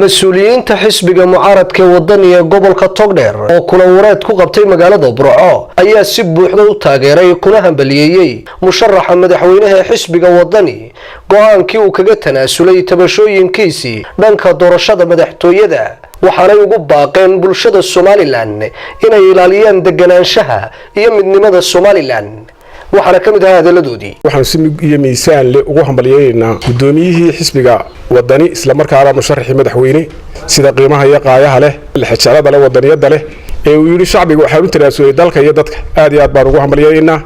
mas-uuliyiinta xisbiga mucaaradka wadaniga gobolka Togdheer oo kula wareed ku qabtay magaalada Burco ayaa si buuxda u taageeray kuna hambaliyeeyay musharaxa madaxweynaha xisbiga wadani go'aankii uu kaga tanaasulay tabashooyinkiisii dhanka doorashada madaxtooyada waxaanay ugu baaqeen bulshada Somaliland inay ilaaliyaan deganaanshaha iyo midnimada Somaliland waxaana kamid ah hadaladoodii waxaan si miisaan leh ugu hambaliyeynaa gudoomiyihii xisbiga wadani isla markaana musharaxii madaxweyne sida qiimaha iyo qaayaha leh xajaalada leh wadaniyada leh ee uu yiri shacbiga waxa uu tanaasulay dalka iyo dadka aad iyo aad baan ugu hambaliyeynaa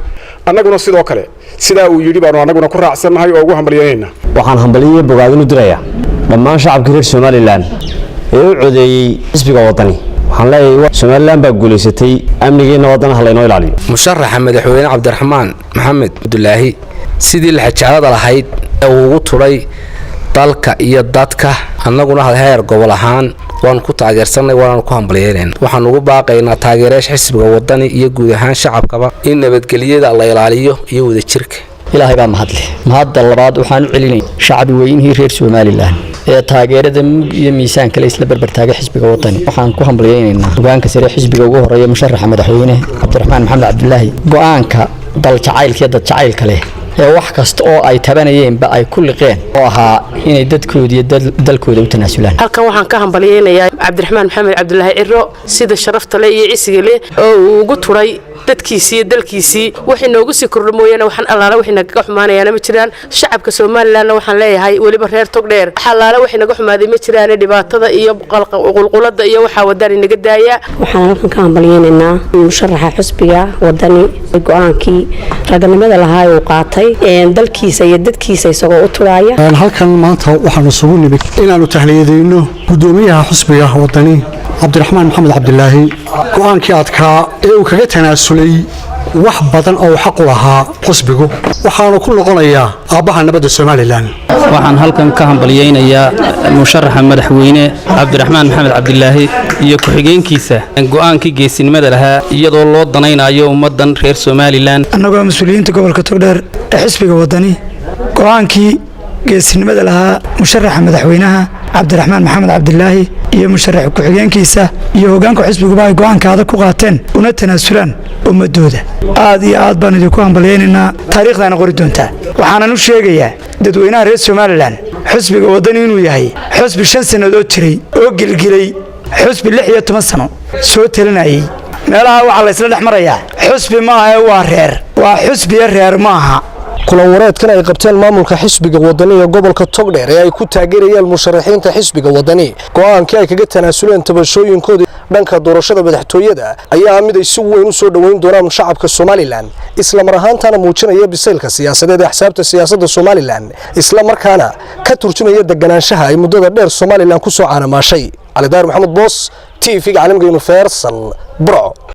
annaguna sidoo kale sida uu yiri baan annaguna ku raacsanahay oo ugu hambaliyeynaa waxaan hambaliyay bogaadin u diraya dhammaan shacabka reer Somaliland ee u codeeyay xisbiga wadani waxaan leeyahay Somaliland baa guuleysatay amnigeena wadanaha la inoo ilaaliyo musharaxa madaxweyne Cabdiraxmaan Maxamed Abdullaahi sidii la xajaalada lahayd uu ugu turay dalka iyo dadka annaguna heer gobol ahaan waan ku taageersanay waan ku hambaliyeynaa waxaan ugu baaqaynaa taageerayaasha xisbiga wadani iyo guud ahaan shacabkaba in nabadgelyada la ilaaliyo iyo wada jirka ilaahay baa mahad labaad waxaan u celinay shacbi weynihii reer Somaliland ee taageerada iyo miisaan kale isla barbar taagay xisbiga wadani waxaan ku hambaliyeynaynaa hogaanka sare xisbiga ugu horeeya musharaxa madaxweyne Cabdiraxmaan Maxamed Abdullaahi go'aanka dal jacaylka iyo dad jacaylka leh ee wax kasta oo ay tabanayeen ba ay ku liqeen oo ahaa inay dadkoodii dalkooda u tanaasulaan halkan waxaan ka hambaliyeynayaa Cabdiraxmaan Maxamed Abdullaahi Ciro sida sharafta leh iyo cisiga leh oo uu ugu turay dadkiisii dalkiisii wixii noogu sii kordhmooyana waxaan allaala wixii naga xumaanayana ma jiraan shacabka Somaliland waxaan leeyahay waliba reer Togdheer allaala wixii naga xumaaday ma jiraan dhibaatada iyo qulqulada iyo waxa wadani naga daaya waxaan halkan ka hambaliyeynaynaa musharaxa xisbiga wadani go'aankii raganimada lahaa uu qaatay dalkiisa iyo dadkiisa isagoo u tulaaya halkan maanta waxaan isugu nimid inaanu tahliyadeyno gudoomiyaha xisbiga wadani Cabdiraxmaan Maxamed Abdullaahi go'aankii adkaa ee uu kaga tanaasulay wax badan oo xaq u lahaa xisbigu waxaanu ku noqonayaa aabaha nabadda Somaliland waxaan halkan ka hambaliyeynayaa musharaxa madaxweyne Cabdiraxmaan Maxamed Abdullaahi iyo ku-xigeenkiisa go'aankii geesinimada lahaa iyadoo loo danaynayo ummadan reer Somaliland annagoo mas'uuliyiinta gobolka Togdheer ee xisbiga wadani go'aankii geesinimada lahaa musharaxa madaxweynaha Cabdiraxmaan Maxamed Abdullaahi iyo musharaxa ku-xigeenkiisa iyo hogaanka xisbiga ay go'aankaada ku qaateen una tanaasulaan ummadooda aad iyo aad baan idinku hambaliyeynaynaa taariikhdaana qori doontaa waxaan u sheegayaa dadweynaha reer Somaliland xisbiga wadani inuu yahay xisbi 5 sanadood jiray oo gilgilay xisbi 16 sano soo talinayay meelaha waxa la isla dhaxmarayaa xisbi ma aha waa reer waa xisbi reer ma aha kula wareedkan ay qabteen maamulka xisbiga wadaniga gobolka Togdheer ee ay ku taageerayaan musharaxiinta xisbiga wadani go'aankii ay kaga tanaasuleen tabashooyinkooda dhanka doorashada madaxtooyada ayaa mid ay si weyn u soo dhaweyn doonaan shacabka Somaliland isla mar ahaantaana muujinaya biseylka siyaasadeed ee xisabta siyaasadda Somaliland isla markaana ka turjumaya deganaanshaha ay muddada dheer Somaliland ku soo caanamaashay Ali Daar Maxamed Boos TV caalamka Universal Burco.